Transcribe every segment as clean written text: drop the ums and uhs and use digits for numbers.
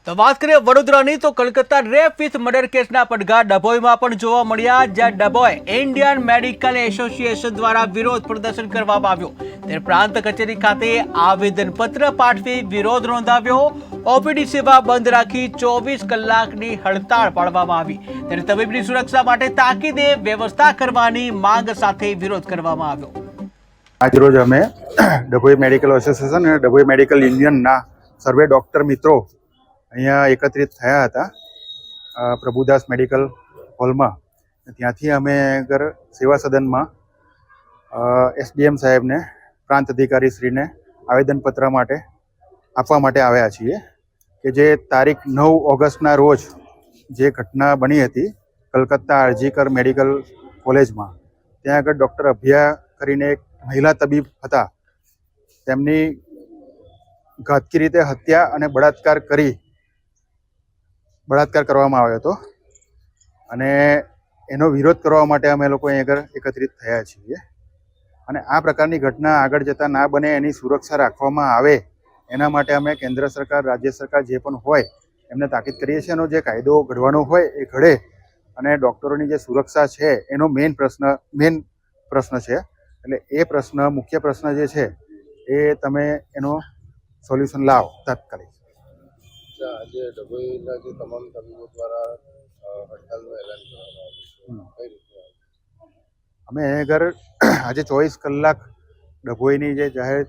તો વાત કરીએ વડોદરાની તો કલકત્તા રેપ વિથ મર્ડર કેસના પડઘા ડભોઈમાં પણ જોવા મળ્યા, જ્યાં ડભોઈ ઇન્ડિયન મેડિકલ એસોસિએશન દ્વારા વિરોધ પ્રદર્શન કરવામાં આવ્યું। ત્યારે પ્રાંત કચેરી ખાતે આવેદનપત્ર પાઠવી વિરોધ નોંધાવ્યો। ઓપીડી સેવા બંધ રાખી 24 કલાકની હડતાળ પાડવામાં આવી। ત્યારે તબીબની સુરક્ષા માટે તાકીદે વ્યવસ્થા કરવાની માંગ સાથે વિરોધ કરવામાં આવ્યો। આજરોજ અમે ડભોઈ મેડિકલ એસોસિએશન અને ડભોઈ મેડિકલ યુનિયનના સર્વે ડૉક્ટર મિત્રો અહીંયા એકત્રિત થયા હતા પ્રભુદાસ મેડિકલ હોલમાં। ત્યાંથી અમે આગળ સેવા સદનમાં એસડીએમ સાહેબને, પ્રાંત અધિકારી શ્રીને આવેદનપત્ર માટે આપવા માટે આવ્યા છીએ કે જે તારીખ 9 ઓગસ્ટના રોજ જે ઘટના બની હતી કલકત્તા આરજીકર મેડિકલ કોલેજમાં, ત્યાં આગળ ડૉક્ટર અભ્યા કરીને એક મહિલા તબીબ હતા, તેમની ઘાતકી રીતે હત્યા અને બળાત્કાર કરવામાં આવ્યો હતો અને એનો વિરોધ કરવા માટે અમે લોકો અહીં આગળ એકત્રિત થયા છીએ। અને આ પ્રકારની ઘટના આગળ જતાં ના બને એની સુરક્ષા રાખવામાં આવે એના માટે અમે કેન્દ્ર સરકાર, રાજ્ય સરકાર જે પણ હોય એમને તાકીદ કરીએ છીએ। એનો જે કાયદો ઘડવાનો હોય એ ઘડે અને ડૉક્ટરોની જે સુરક્ષા છે એનો મેઇન પ્રશ્ન છે। એટલે એ મુખ્ય પ્રશ્ન જે છે એ તમે એનો સોલ્યુશન લાવો તાત્કાલિક। આજે ડભોઈના જે તમામ તબીબો દ્વારા હડતાલનું એલાન કરવામાં આવ્યું છે, અમે આગળ આજે 24 કલાક ડભોઈની જે જાહેર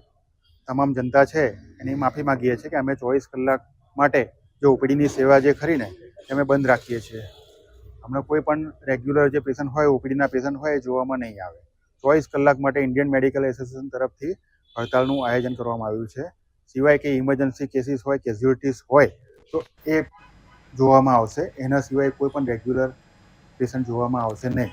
તમામ જનતા છે એની માફી માગીએ છીએ કે અમે 24 કલાક માટે જે ઓપીડીની સેવા જે ખરીને અમે બંધ રાખીએ છીએ। હમણાં કોઈ પણ રેગ્યુલર જે પેશન્ટ હોય, ઓપીડીના પેશન્ટ હોય એ જોવામાં નહીં આવે। 24 કલાક માટે ઇન્ડિયન મેડિકલ એસોસિએશન તરફથી હડતાલનું આયોજન કરવામાં આવ્યું છે। સિવાય કે ઇમરજન્સી કેસીસ હોય, કેઝ્યુઅલ્ટીઝ હોય તો એ જોવામાં આવશે, એના સિવાય કોઈ પણ રેગ્યુલર પેશન્ટ જોવામાં આવશે નહીં।